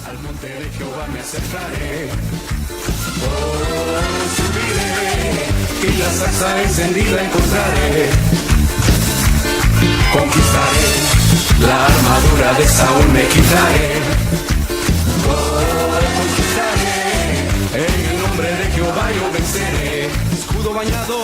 Al monte de Jehová me acercaré. Oh, subiré y la zarza encendida encontraré. Conquistaré, la armadura de Saúl me quitaré. Oh, conquistaré, en el nombre de Jehová yo venceré. Escudo bañado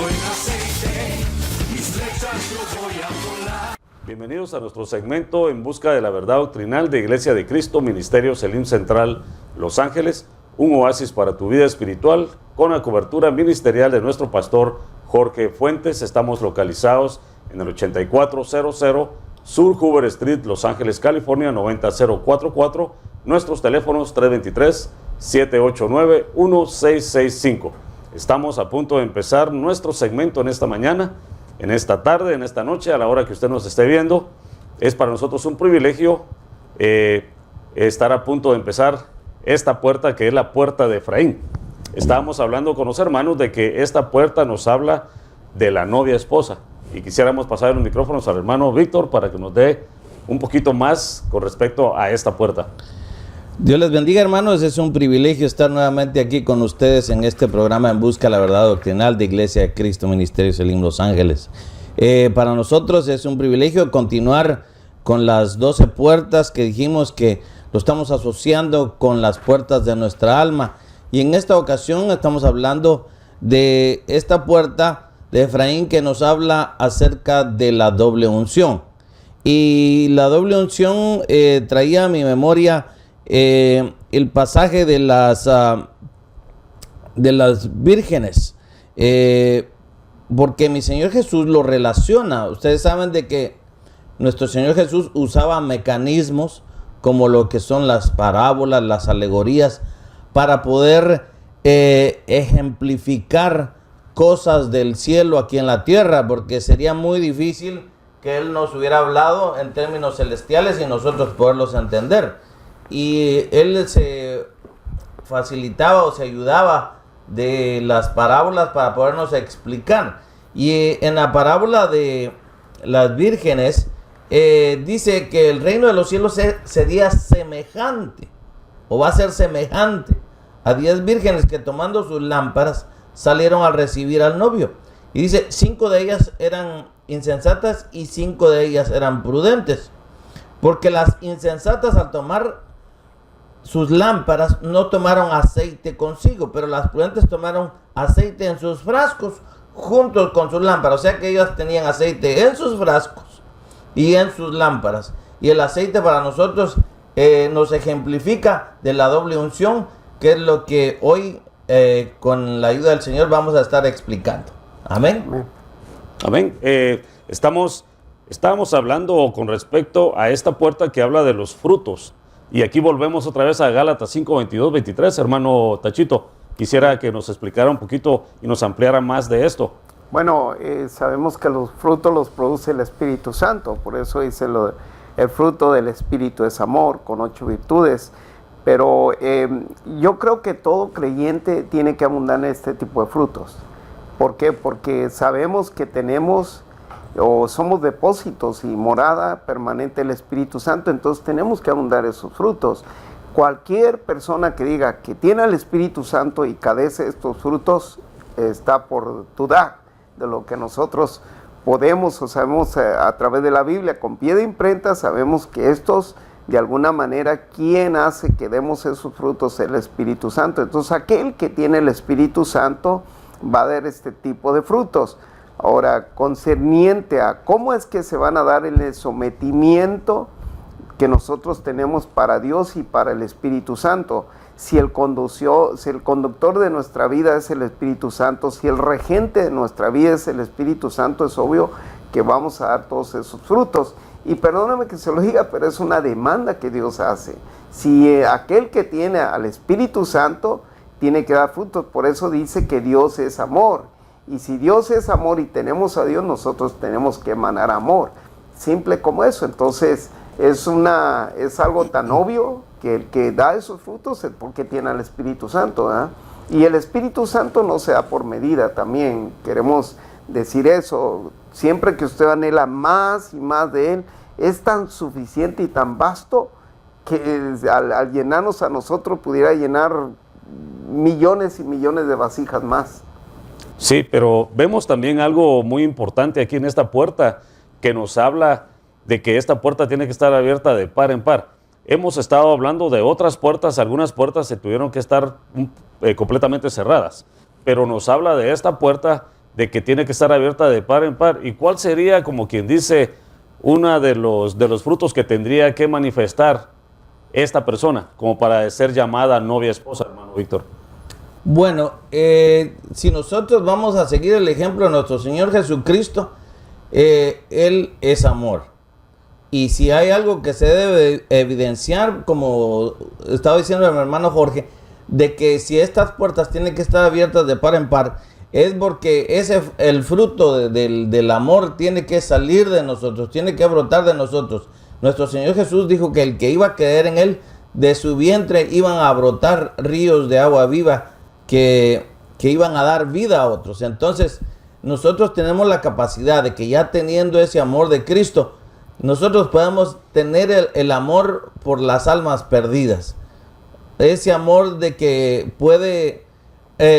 en aceite, mis flechas yo voy a volar. Bienvenidos a nuestro segmento En Busca de la Verdad Doctrinal de Iglesia de Cristo, Ministerio Selim Central, Los Ángeles, un oasis para tu vida espiritual, con la cobertura ministerial de nuestro pastor Jorge Fuentes. Estamos localizados en el 8400 Sur Hoover Street, Los Ángeles, California, 90044. Nuestros teléfonos 323-789-1665. Estamos a punto de empezar nuestro segmento en esta mañana, en esta tarde, en esta noche, a la hora que usted nos esté viendo. Es para nosotros un privilegio estar a punto de empezar esta puerta, que es la puerta de Efraín. Estábamos hablando con los hermanos de que esta puerta nos habla de la novia esposa, y quisiéramos pasar los micrófonos al hermano Víctor para que nos dé un poquito más con respecto a esta puerta. Dios les bendiga, hermanos. Es un privilegio estar nuevamente aquí con ustedes en este programa En Busca de la Verdad Doctrinal de Iglesia de Cristo, Ministerio Selim Los Ángeles. Para nosotros es un privilegio continuar con las 12 puertas que dijimos que lo estamos asociando con las puertas de nuestra alma. Y en esta ocasión estamos hablando de esta puerta de Efraín, que nos habla acerca de la doble unción. Y la doble unción traía a mi memoria el pasaje de las vírgenes, porque mi Señor Jesús lo relaciona. Ustedes saben de que nuestro Señor Jesús usaba mecanismos como lo que son las parábolas, las alegorías, para poder ejemplificar cosas del cielo aquí en la tierra, porque sería muy difícil que Él nos hubiera hablado en términos celestiales y nosotros poderlos entender. Y Él se facilitaba o se ayudaba de las parábolas para podernos explicar. Y en la parábola de las vírgenes dice que el reino de los cielos sería semejante, o va a ser semejante a 10 vírgenes que, tomando sus lámparas, salieron a recibir al novio. Y dice, 5 de ellas eran insensatas y 5 de ellas eran prudentes. Porque las insensatas, al tomar sus lámparas, no tomaron aceite consigo, pero las prudentes tomaron aceite en sus frascos juntos con sus lámparas. O sea que ellas tenían aceite en sus frascos y en sus lámparas. Y el aceite para nosotros nos ejemplifica de la doble unción, que es lo que hoy con la ayuda del Señor vamos a estar explicando. Amén. Amén. Estábamos hablando con respecto a esta puerta que habla de los frutos. Y aquí volvemos otra vez a Gálatas 5, 22, 23. Hermano Tachito, quisiera que nos explicara un poquito y nos ampliara más de esto. Bueno, sabemos que los frutos los produce el Espíritu Santo. Por eso dice el fruto del Espíritu es amor, con 8 virtudes. Pero yo creo que todo creyente tiene que abundar en este tipo de frutos. ¿Por qué? Porque sabemos que tenemos o somos depósitos y morada permanente del Espíritu Santo, entonces tenemos que abundar esos frutos. Cualquier persona que diga que tiene al Espíritu Santo y carece de estos frutos está por dudar de lo que nosotros podemos o sabemos a través de la Biblia. Con pie de imprenta sabemos que estos, de alguna manera, ¿quién hace que demos esos frutos? El Espíritu Santo. Entonces aquel que tiene el Espíritu Santo va a dar este tipo de frutos. Ahora, concerniente a cómo es que se van a dar el sometimiento que nosotros tenemos para Dios y para el Espíritu Santo. Si el conductor de nuestra vida es el Espíritu Santo, si el regente de nuestra vida es el Espíritu Santo, es obvio que vamos a dar todos esos frutos. Y perdóname que se lo diga, pero es una demanda que Dios hace. Si aquel que tiene al Espíritu Santo tiene que dar frutos, por eso dice que Dios es amor. Y si Dios es amor y tenemos a Dios, nosotros tenemos que emanar amor. Simple como eso. Entonces es algo tan obvio que el que da esos frutos es porque tiene al Espíritu Santo, ¿eh? Y el Espíritu Santo no se da por medida también. Queremos decir eso. Siempre que usted anhela más y más de Él, es tan suficiente y tan vasto que al llenarnos a nosotros pudiera llenar millones y millones de vasijas más. Sí, pero vemos también algo muy importante aquí en esta puerta que nos habla de que esta puerta tiene que estar abierta de par en par. Hemos estado hablando de otras puertas, algunas puertas se tuvieron que estar completamente cerradas, pero nos habla de esta puerta de que tiene que estar abierta de par en par. ¿Y cuál sería, como quien dice, uno de los frutos que tendría que manifestar esta persona como para ser llamada novia esposa, hermano Víctor? Bueno, si nosotros vamos a seguir el ejemplo de nuestro Señor Jesucristo, Él es amor. Y si hay algo que se debe evidenciar, como estaba diciendo mi hermano Jorge, de que si estas puertas tienen que estar abiertas de par en par, es porque el fruto del amor tiene que salir de nosotros, tiene que brotar de nosotros. Nuestro Señor Jesús dijo que el que iba a creer en Él, de su vientre iban a brotar ríos de agua viva que iban a dar vida a otros. Entonces, nosotros tenemos la capacidad de que ya teniendo ese amor de Cristo, nosotros podemos tener el amor por las almas perdidas. Ese amor de que puede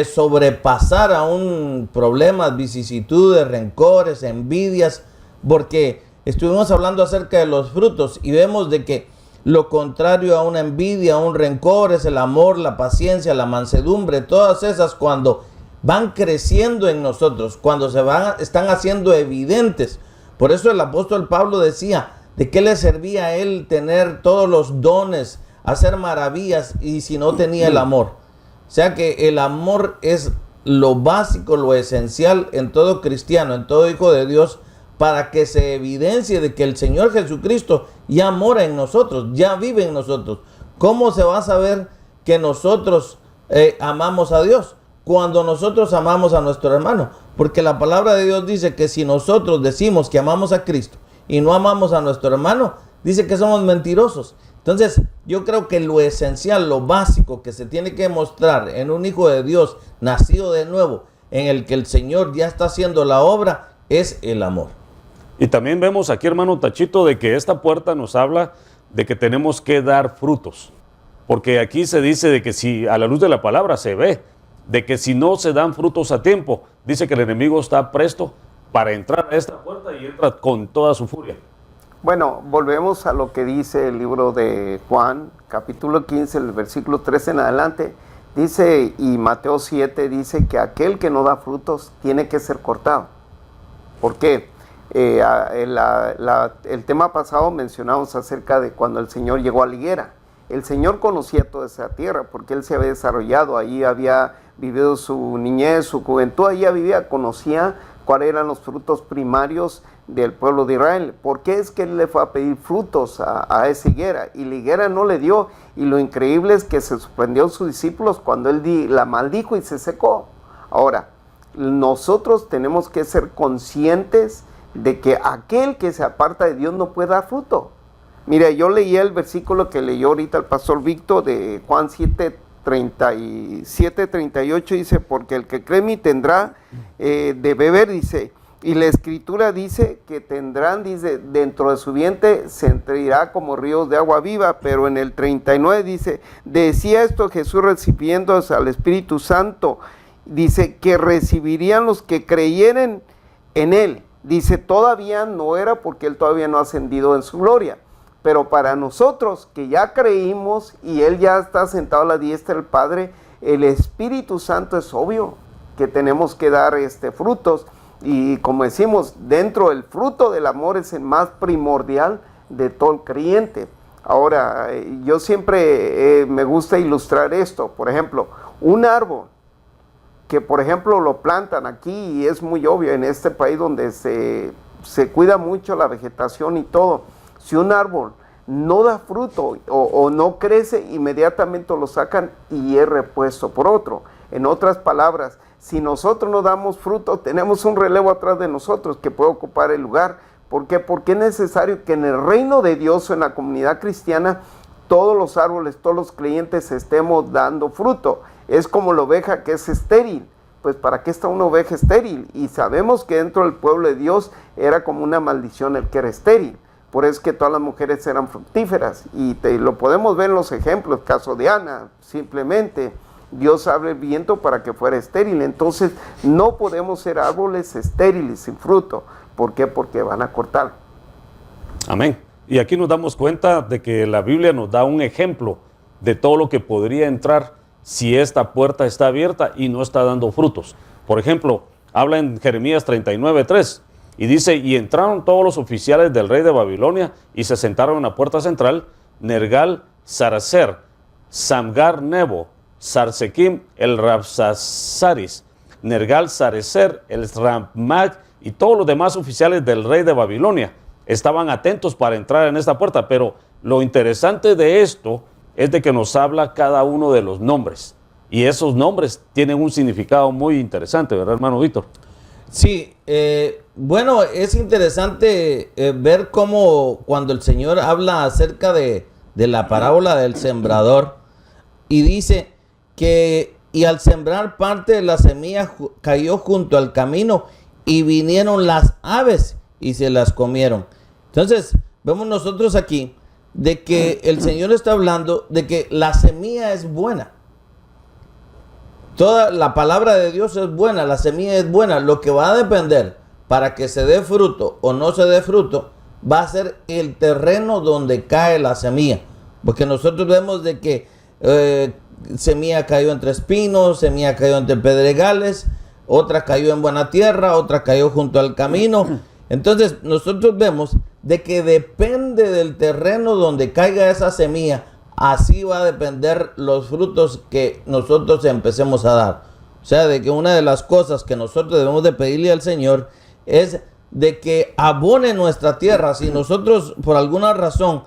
sobrepasar aún problemas, vicisitudes, rencores, envidias, porque estuvimos hablando acerca de los frutos y vemos de que lo contrario a una envidia, a un rencor, es el amor, la paciencia, la mansedumbre. Todas esas, cuando van creciendo en nosotros, cuando están haciendo evidentes. Por eso el apóstol Pablo decía, ¿de qué le servía a él tener todos los dones, hacer maravillas, y si no tenía el amor? O sea que el amor es lo básico, lo esencial en todo cristiano, en todo hijo de Dios, para que se evidencie de que el Señor Jesucristo ya mora en nosotros, ya vive en nosotros. ¿Cómo se va a saber que nosotros amamos a Dios? Cuando nosotros amamos a nuestro hermano. Porque la palabra de Dios dice que si nosotros decimos que amamos a Cristo y no amamos a nuestro hermano, dice que somos mentirosos. Entonces, yo creo que lo esencial, lo básico que se tiene que mostrar en un hijo de Dios nacido de nuevo, en el que el Señor ya está haciendo la obra, es el amor. Y también vemos aquí, hermano Tachito, de que esta puerta nos habla de que tenemos que dar frutos. Porque aquí se dice de que si a la luz de la palabra se ve, de que si no se dan frutos a tiempo, dice que el enemigo está presto para entrar a esta puerta y entra con toda su furia. Bueno, volvemos a lo que dice el libro de Juan, capítulo 15, el versículo 13 en adelante. Dice, y Mateo 7 dice que aquel que no da frutos tiene que ser cortado. ¿Por qué? El tema pasado mencionamos acerca de cuando el Señor llegó a la higuera. El Señor conocía toda esa tierra porque Él se había desarrollado, ahí había vivido su niñez, su juventud, ahí vivía, conocía cuáles eran los frutos primarios del pueblo de Israel. ¿Por qué es que Él le fue a pedir frutos a esa higuera? Y la higuera no le dio, y lo increíble es que se sorprendió a sus discípulos cuando Él la maldijo y se secó. Ahora, nosotros tenemos que ser conscientes de que aquel que se aparta de Dios no puede dar fruto. Mira, yo leía el versículo que leyó ahorita el pastor Víctor de Juan 7:37-38, dice, porque el que cree en mí tendrá de beber, dice, y la escritura dice que tendrán, dice, dentro de su vientre se entrirá como ríos de agua viva. Pero en el 39 dice, decía esto Jesús recibiendo al Espíritu Santo, dice que recibirían los que creyeren en Él. Dice, todavía no era porque Él todavía no ha ascendido en su gloria. Pero para nosotros que ya creímos y Él ya está sentado a la diestra del Padre, el Espíritu Santo es obvio que tenemos que dar frutos. Y como decimos, dentro del fruto del amor es el más primordial de todo el creyente. Ahora, yo siempre me gusta ilustrar esto. Por ejemplo, un árbol que por ejemplo lo plantan aquí, y es muy obvio en este país donde se cuida mucho la vegetación y todo. Si un árbol no da fruto o no crece, inmediatamente lo sacan y es repuesto por otro. En otras palabras, si nosotros no damos fruto, tenemos un relevo atrás de nosotros que puede ocupar el lugar. ¿Por qué? Porque es necesario que en el reino de Dios o en la comunidad cristiana todos los árboles, todos los creyentes estemos dando fruto. Es como la oveja que es estéril. Pues ¿para qué está una oveja estéril? Y sabemos que dentro del pueblo de Dios era como una maldición el que era estéril. Por eso es que todas las mujeres eran fructíferas. Y lo podemos ver en los ejemplos, caso de Ana, simplemente Dios abre el viento para que fuera estéril. Entonces no podemos ser árboles estériles, sin fruto. ¿Por qué? Porque van a cortar. Amén. Y aquí nos damos cuenta de que la Biblia nos da un ejemplo de todo lo que podría entrar si esta puerta está abierta y no está dando frutos. Por ejemplo, habla en Jeremías 39:3 y dice, y entraron todos los oficiales del rey de Babilonia y se sentaron en la puerta central, Nergal Sarecer, Samgar Nebo, Sarsequim el Rabsasaris, Nergal Sarecer el Ramag y todos los demás oficiales del rey de Babilonia estaban atentos para entrar en esta puerta. Pero lo interesante de esto es de que nos habla cada uno de los nombres. Y esos nombres tienen un significado muy interesante, ¿verdad, hermano Víctor? Sí, bueno, es interesante ver cómo cuando el Señor habla acerca de la parábola del sembrador y dice que y al sembrar parte de la semilla cayó junto al camino y vinieron las aves y se las comieron. Entonces, vemos nosotros aquí de que el Señor está hablando de que la semilla es buena. Toda la palabra de Dios es buena, la semilla es buena. Lo que va a depender para que se dé fruto o no se dé fruto va a ser el terreno donde cae la semilla. Porque nosotros vemos de que semilla cayó entre espinos, semilla cayó entre pedregales, otra cayó en buena tierra, otra cayó junto al camino. Entonces nosotros vemos de que depende del terreno donde caiga esa semilla, así va a depender los frutos que nosotros empecemos a dar. O sea, de que una de las cosas que nosotros debemos de pedirle al Señor es de que abone nuestra tierra. Si nosotros por alguna razón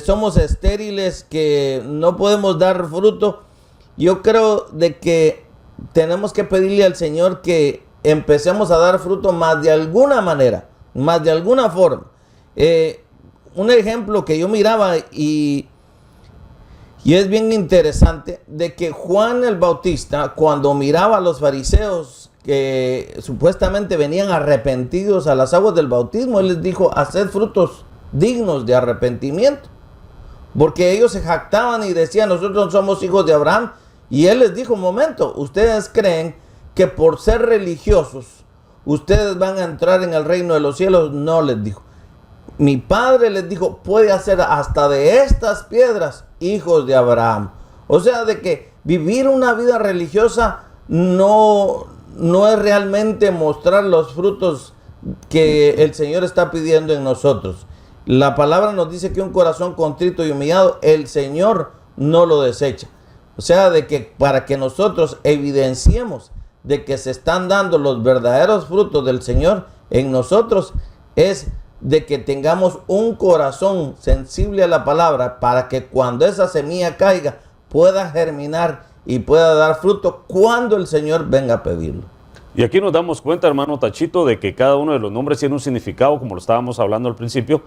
somos estériles, que no podemos dar fruto, yo creo de que tenemos que pedirle al Señor que empecemos a dar fruto más de alguna manera, más de alguna forma. Un ejemplo que yo miraba y es bien interesante, de que Juan el Bautista, cuando miraba a los fariseos que supuestamente venían arrepentidos a las aguas del bautismo, él les dijo, haced frutos dignos de arrepentimiento, porque ellos se jactaban y decían, nosotros somos hijos de Abraham, y él les dijo, un momento, ustedes creen que por ser religiosos ustedes van a entrar en el reino de los cielos. No, les dijo, mi padre les dijo, puede hacer hasta de estas piedras hijos de Abraham. O sea, de que vivir una vida religiosa no es realmente mostrar los frutos que el Señor está pidiendo en nosotros. La palabra nos dice que un corazón contrito y humillado, el Señor no lo desecha. O sea, de que para que nosotros evidenciemos de que se están dando los verdaderos frutos del Señor en nosotros, es de que tengamos un corazón sensible a la palabra, para que cuando esa semilla caiga pueda germinar y pueda dar fruto cuando el Señor venga a pedirlo. Y aquí nos damos cuenta, hermano Tachito, de que cada uno de los nombres tiene un significado, como lo estábamos hablando al principio,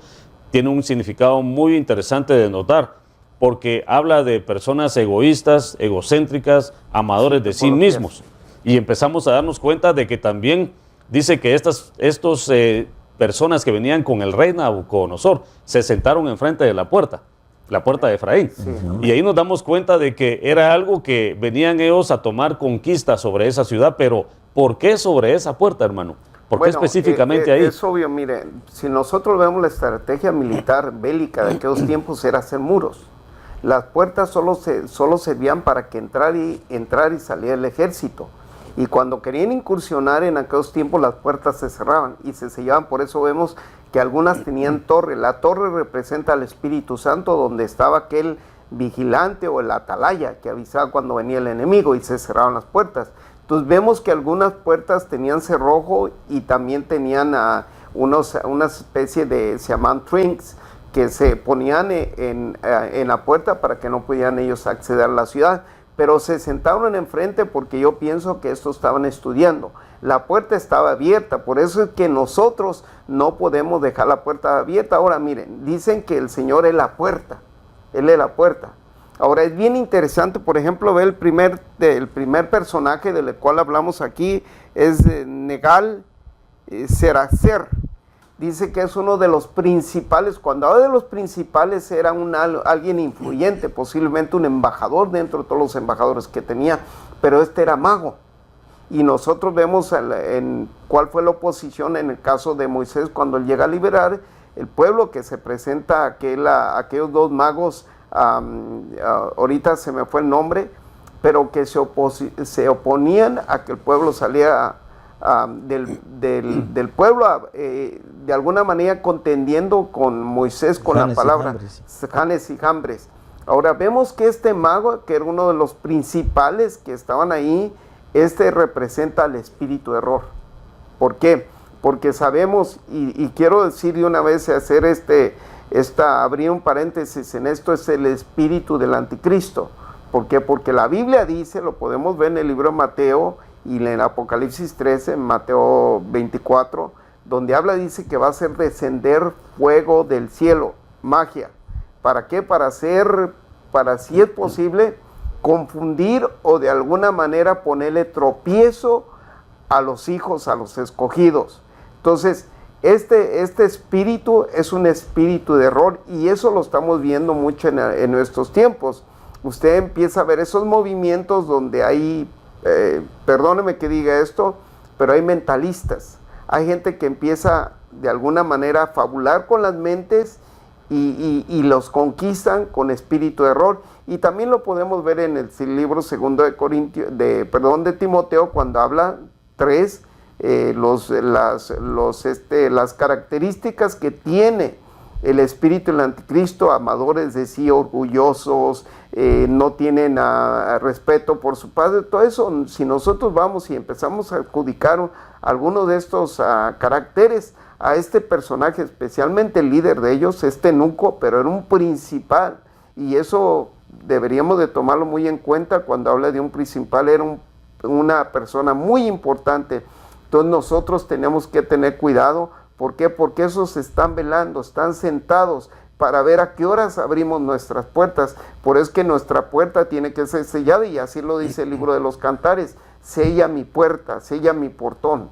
tiene un significado muy interesante de notar, porque habla de personas egoístas, egocéntricas, amadores de sí mismos. Y empezamos a darnos cuenta de que también dice que estos personas que venían con el rey Nabucodonosor se sentaron enfrente de la puerta de Efraín. Sí. Y ahí nos damos cuenta de que era algo que venían ellos a tomar conquista sobre esa ciudad. Pero ¿por qué sobre esa puerta, hermano? ¿Por qué específicamente ahí? Es obvio, mire, si nosotros vemos la estrategia militar bélica de aquellos tiempos, era hacer muros. Las puertas solo servían para que entrar y saliera el ejército. Y cuando querían incursionar en aquellos tiempos, las puertas se cerraban y se sellaban. Por eso vemos que algunas tenían torre. La torre representa al Espíritu Santo, donde estaba aquel vigilante o el atalaya que avisaba cuando venía el enemigo, y se cerraban las puertas. Entonces vemos que algunas puertas tenían cerrojo y también tenían una especie de, se llaman trinks, que se ponían en la puerta para que no pudieran ellos acceder a la ciudad. Pero se sentaron enfrente porque yo pienso que estos estaban estudiando. La puerta estaba abierta, por eso es que nosotros no podemos dejar la puerta abierta. Ahora miren, dicen que el Señor es la puerta, Él es la puerta. Ahora es bien interesante, por ejemplo, ver el primer personaje del cual hablamos aquí, es Nergal Sarecer. dice que es uno de los principales. Cuando habla de los principales, era alguien influyente, posiblemente un embajador dentro de todos los embajadores que tenía, pero este era mago. Y nosotros vemos en cuál fue la oposición en el caso de Moisés cuando él llega a liberar el pueblo, que se presenta aquellos dos magos, ahorita se me fue el nombre, pero que se oponían a que el pueblo saliera del pueblo, de alguna manera contendiendo con Moisés, con Janes la palabra, Janes y Jambres. Ahora vemos que este mago, que era uno de los principales que estaban ahí, representa al espíritu de error. ¿Por qué? Porque sabemos, y quiero decir de una vez, abrir un paréntesis en esto, es el espíritu del anticristo. ¿Por qué? Porque la Biblia dice, lo podemos ver en el libro de Mateo y en Apocalipsis 13, en Mateo 24, donde dice que va a hacer descender fuego del cielo, magia. ¿Para qué? Para, si es posible, confundir o de alguna manera ponerle tropiezo a los hijos, a los escogidos. Entonces, este espíritu es un espíritu de error, y eso lo estamos viendo mucho en nuestros tiempos. Usted empieza a ver esos movimientos donde hay, perdóneme que diga esto, pero hay mentalistas. Hay gente que empieza de alguna manera a fabular con las mentes y los conquistan con espíritu de error. Y también lo podemos ver en el libro segundo de Timoteo, cuando habla 3, las características que tiene el espíritu del anticristo: amadores de sí, orgullosos, no tienen respeto por su padre. Todo eso, si nosotros vamos y empezamos a adjudicar algunos de estos caracteres a este personaje, especialmente el líder de ellos, eunuco, pero era un principal, y eso deberíamos de tomarlo muy en cuenta cuando habla de un principal. Era una persona muy importante. Entonces nosotros tenemos que tener cuidado. ¿Por qué? Porque esos están velando, están sentados para ver a qué horas abrimos nuestras puertas. Por eso es que nuestra puerta tiene que ser sellada, y así lo dice el libro de los Cantares: sella mi puerta, sella mi portón.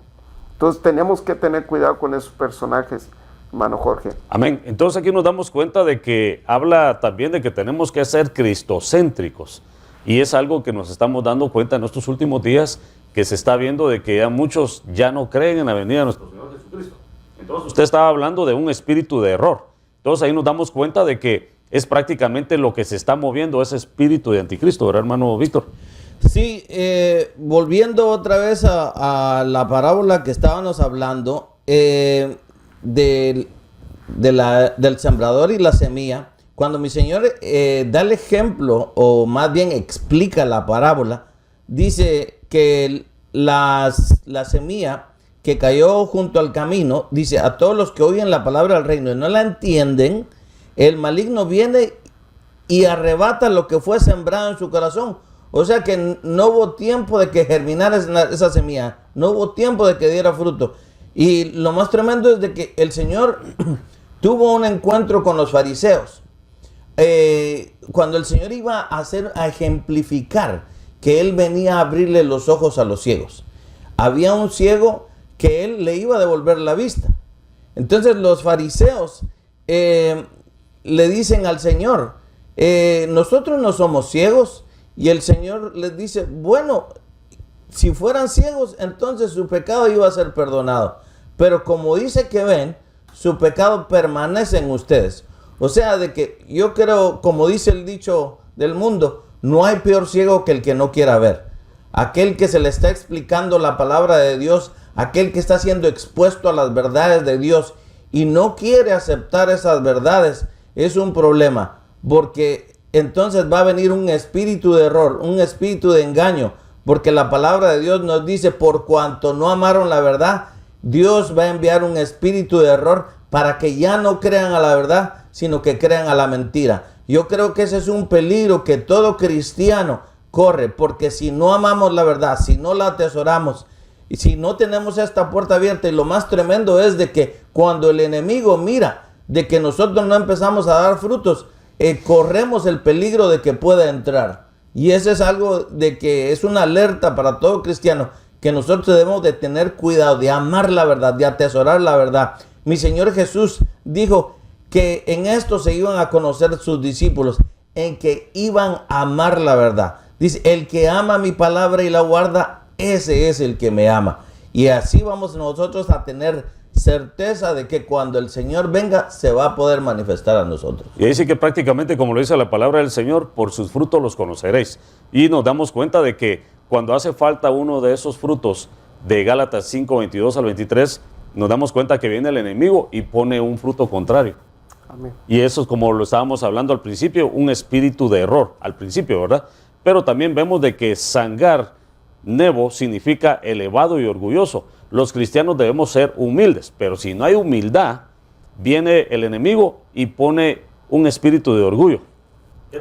Entonces tenemos que tener cuidado con esos personajes, hermano Jorge. Amén. Entonces aquí nos damos cuenta de que habla también de que tenemos que ser cristocéntricos, y es algo que nos estamos dando cuenta en estos últimos días, que se está viendo de que ya muchos ya no creen en la venida de nuestro Señor Jesucristo. Entonces usted estaba hablando de un espíritu de error. Entonces ahí nos damos cuenta de que es prácticamente lo que se está moviendo, ese espíritu de anticristo, ¿verdad, hermano Víctor? Sí, volviendo otra vez a la parábola que estábamos hablando, del sembrador y la semilla. Cuando mi Señor da el ejemplo, o más bien explica la parábola, dice que la semilla que cayó junto al camino, dice: a todos los que oyen la palabra del reino y no la entienden, el maligno viene y arrebata lo que fue sembrado en su corazón. O sea que no hubo tiempo de que germinara esa semilla, no hubo tiempo de que diera fruto. Y lo más tremendo es de que el Señor tuvo un encuentro con los fariseos. Cuando el Señor iba a ejemplificar que Él venía a abrirle los ojos a los ciegos. Había un ciego que Él le iba a devolver la vista. Entonces los fariseos le dicen al Señor: nosotros no somos ciegos. Y el Señor les dice: bueno, si fueran ciegos, entonces su pecado iba a ser perdonado. Pero como dice que ven, su pecado permanece en ustedes. O sea, de que yo creo, como dice el dicho del mundo, no hay peor ciego que el que no quiera ver. Aquel que se le está explicando la palabra de Dios, aquel que está siendo expuesto a las verdades de Dios y no quiere aceptar esas verdades, es un problema, porque entonces va a venir un espíritu de error, un espíritu de engaño, porque la palabra de Dios nos dice: por cuanto no amaron la verdad, Dios va a enviar un espíritu de error para que ya no crean a la verdad, sino que crean a la mentira. Yo creo que ese es un peligro que todo cristiano corre, porque si no amamos la verdad, si no la atesoramos, y si no tenemos esta puerta abierta, y lo más tremendo es de que cuando el enemigo mira de que nosotros no empezamos a dar frutos, corremos el peligro de que pueda entrar. Y eso es algo de que es una alerta para todo cristiano, que nosotros debemos de tener cuidado, de amar la verdad, de atesorar la verdad. Mi Señor Jesús dijo que en esto se iban a conocer sus discípulos, en que iban a amar la verdad. Dice, el que ama mi palabra y la guarda, ese es el que me ama. Y así vamos nosotros a tener certeza de que cuando el Señor venga, se va a poder manifestar a nosotros. Y ahí sí que prácticamente, como lo dice la palabra del Señor, por sus frutos los conoceréis. Y nos damos cuenta de que cuando hace falta uno de esos frutos de Gálatas 5, 22 al 23, nos damos cuenta que viene el enemigo y pone un fruto contrario. Amén. Y eso es, como lo estábamos hablando al principio, un espíritu de error, al principio, ¿verdad? Pero también vemos de que sangar, nebo, significa elevado y orgulloso. Los cristianos debemos ser humildes, pero si no hay humildad, viene el enemigo y pone un espíritu de orgullo.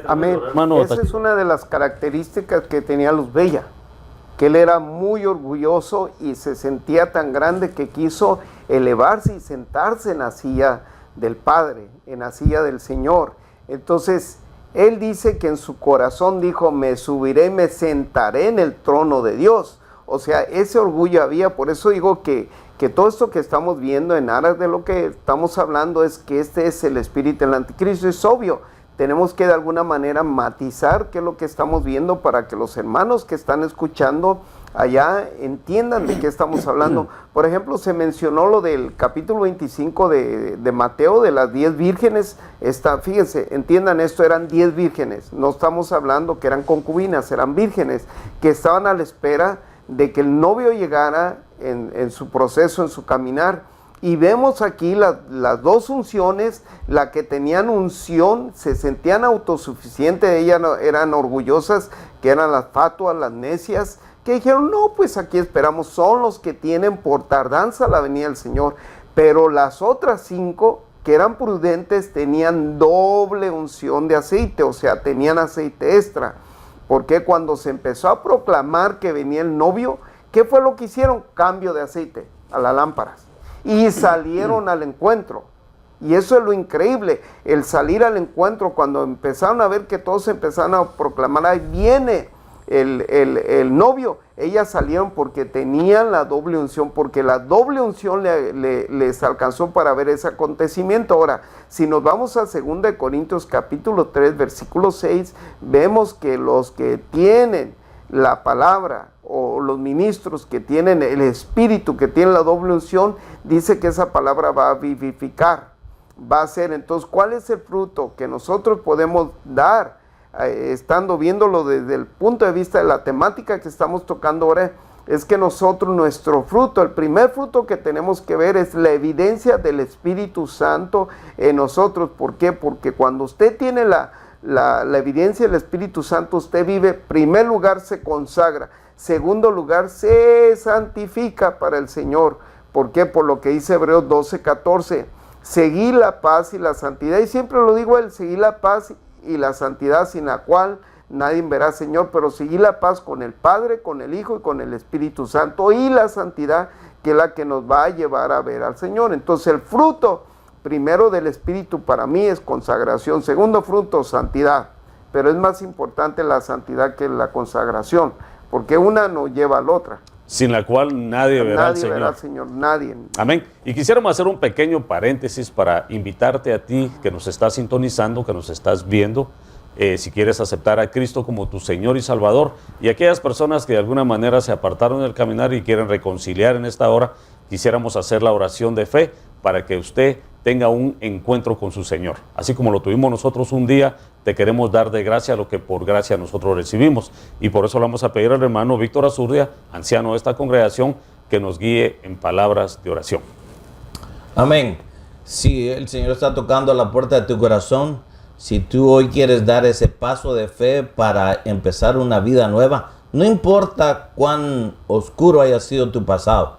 Amén. Hermano, esa es una de las características que tenía Luz Bella, que él era muy orgulloso y se sentía tan grande que quiso elevarse y sentarse en la silla del Padre, en la silla del Señor. Entonces, él dice que en su corazón dijo, me subiré y me sentaré en el trono de Dios. O sea, ese orgullo había. Por eso digo que todo esto que estamos viendo en aras de lo que estamos hablando es que este es el espíritu del anticristo. Es obvio, tenemos que de alguna manera matizar qué es lo que estamos viendo para que los hermanos que están escuchando allá entiendan de qué estamos hablando. Por ejemplo, se mencionó lo del capítulo 25 de Mateo, de las 10 vírgenes. Fíjense, entiendan esto, eran 10 vírgenes. No estamos hablando que eran concubinas, eran vírgenes que estaban a la espera de que el novio llegara en su proceso, en su caminar. Y vemos aquí las dos unciones, la que tenían unción, se sentían autosuficientes, ellas eran orgullosas, que eran las fatuas, las necias, que dijeron, no, pues aquí esperamos, son los que tienen por tardanza la venida del Señor. Pero las otras 5, que eran prudentes, tenían doble unción de aceite, o sea, tenían aceite extra. Porque cuando se empezó a proclamar que venía el novio, ¿qué fue lo que hicieron? Cambio de aceite a las lámparas. Y salieron al encuentro. Y eso es lo increíble, el salir al encuentro, cuando empezaron a ver que todos empezaron a proclamar, ahí viene el novio. Ellas salieron porque tenían la doble unción, porque la doble unción les alcanzó para ver ese acontecimiento. Ahora, si nos vamos a 2 Corintios capítulo 3, versículo 6, vemos que los que tienen la palabra, o los ministros que tienen el espíritu, que tienen la doble unción, dice que esa palabra va a vivificar, va a ser. Entonces, ¿cuál es el fruto que nosotros podemos dar? Estando viéndolo desde el punto de vista de la temática que estamos tocando ahora, es que nosotros, nuestro fruto, el primer fruto que tenemos que ver es la evidencia del Espíritu Santo en nosotros. ¿Por qué? Porque cuando usted tiene la evidencia del Espíritu Santo, usted vive, en primer lugar, se consagra. Segundo lugar, se santifica para el Señor. ¿Por qué? Por lo que dice Hebreos 12, 14. Seguir la paz y la santidad. Y siempre lo digo, el seguir la paz y la santidad, sin la cual nadie verá al Señor. Pero seguir la paz con el Padre, con el Hijo y con el Espíritu Santo. Y la santidad, que es la que nos va a llevar a ver al Señor. Entonces, el fruto primero del Espíritu para mí es consagración. Segundo fruto, santidad. Pero es más importante la santidad que la consagración, porque una no lleva a la otra. Sin la cual nadie verá al Señor. Nadie verá al Señor, nadie. Amén. Y quisiéramos hacer un pequeño paréntesis para invitarte a ti que nos estás sintonizando, que nos estás viendo, si quieres aceptar a Cristo como tu Señor y Salvador, y aquellas personas que de alguna manera se apartaron del caminar y quieren reconciliar en esta hora, quisiéramos hacer la oración de fe para que usted tenga un encuentro con su Señor. Así como lo tuvimos nosotros un día, te queremos dar de gracia lo que por gracia nosotros recibimos. Y por eso le vamos a pedir al hermano Víctor Azurdia, anciano de esta congregación, que nos guíe en palabras de oración. Amén. Si el Señor está tocando a la puerta de tu corazón, si tú hoy quieres dar ese paso de fe para empezar una vida nueva, no importa cuán oscuro haya sido tu pasado,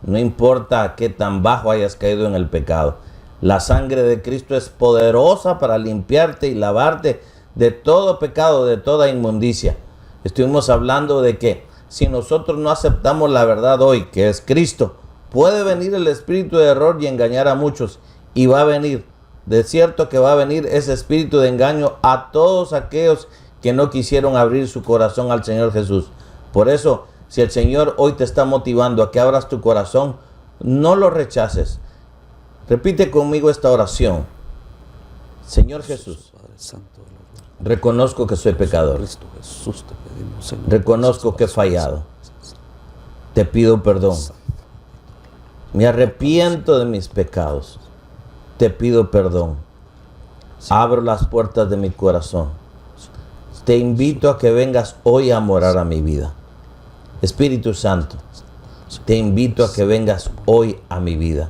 no importa qué tan bajo hayas caído en el pecado, la sangre de Cristo es poderosa para limpiarte y lavarte de todo pecado, de toda inmundicia. Estuvimos hablando de que si nosotros no aceptamos la verdad hoy, que es Cristo, puede venir el espíritu de error y engañar a muchos, y va a venir. De cierto que va a venir ese espíritu de engaño a todos aquellos que no quisieron abrir su corazón al Señor Jesús. Por eso, si el Señor hoy te está motivando a que abras tu corazón, no lo rechaces. Repite conmigo esta oración. Señor Jesús, Padre Santo de la gloria, reconozco que soy pecador. Cristo Jesús, te pedimos, Señor, Reconozco que he fallado. Te pido perdón. Me arrepiento de mis pecados. Te pido perdón. Abro las puertas de mi corazón. Te invito a que vengas hoy a morar a mi vida. Espíritu Santo, te invito a que vengas hoy a mi vida.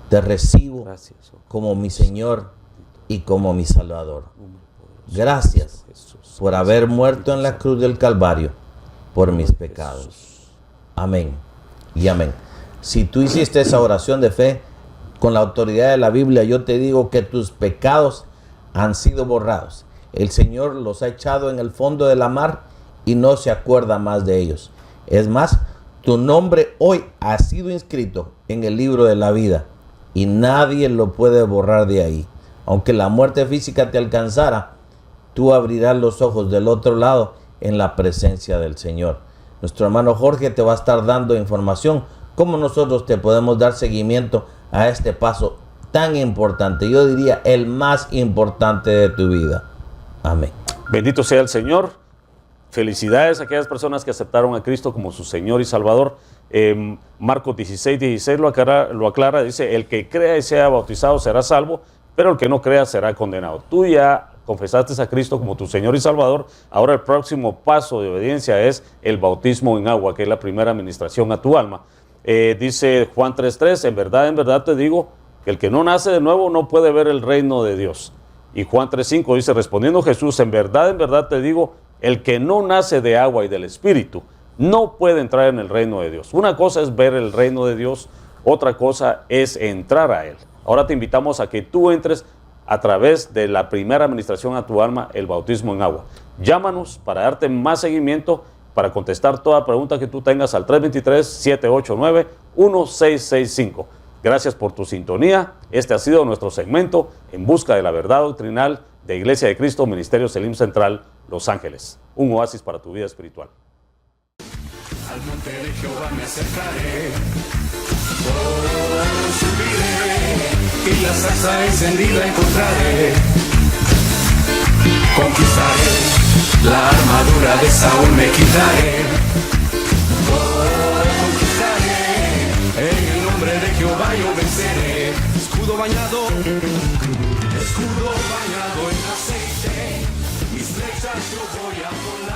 Te recibo como mi Señor y como mi Salvador. Gracias por haber muerto en la cruz del Calvario por mis pecados. Amén y amén. Si tú hiciste esa oración de fe con la autoridad de la Biblia, yo te digo que tus pecados han sido borrados. El Señor los ha echado en el fondo de la mar y no se acuerda más de ellos. Es más, tu nombre hoy ha sido inscrito en el libro de la vida y nadie lo puede borrar de ahí. Aunque la muerte física te alcanzara, tú abrirás los ojos del otro lado en la presencia del Señor. Nuestro hermano Jorge te va a estar dando información cómo nosotros te podemos dar seguimiento a este paso tan importante. Yo diría el más importante de tu vida. Amén. Bendito sea el Señor. Felicidades a aquellas personas que aceptaron a Cristo como su Señor y Salvador. Marcos 16 lo aclara, dice, el que crea y sea bautizado será salvo, pero el que no crea será condenado. Tú ya confesaste a Cristo como tu Señor y Salvador. Ahora el próximo paso de obediencia es el bautismo en agua, que es la primera administración a tu alma. Dice Juan 3:3, en verdad te digo que el que no nace de nuevo no puede ver el reino de Dios. Y Juan 3:5 dice, respondiendo Jesús, en verdad te digo, el que no nace de agua y del Espíritu no puede entrar en el reino de Dios. Una cosa es ver el reino de Dios, otra cosa es entrar a él. Ahora te invitamos a que tú entres a través de la primera administración a tu alma, el bautismo en agua. Llámanos para darte más seguimiento, para contestar toda pregunta que tú tengas al 323-789-1665. Gracias por tu sintonía. Este ha sido nuestro segmento En Busca de la Verdad Doctrinal de Iglesia de Cristo, Ministerio Selim Central, Los Ángeles. Un oasis para tu vida espiritual. Al monte de Jehová me acercaré, subiré y la zarza encendida encontraré. Conquistaré, la armadura de Saúl me quitaré. Conquistaré, en el nombre de Jehová yo venceré. Escudo bañado en aceite, mis flechas yo voy a poner.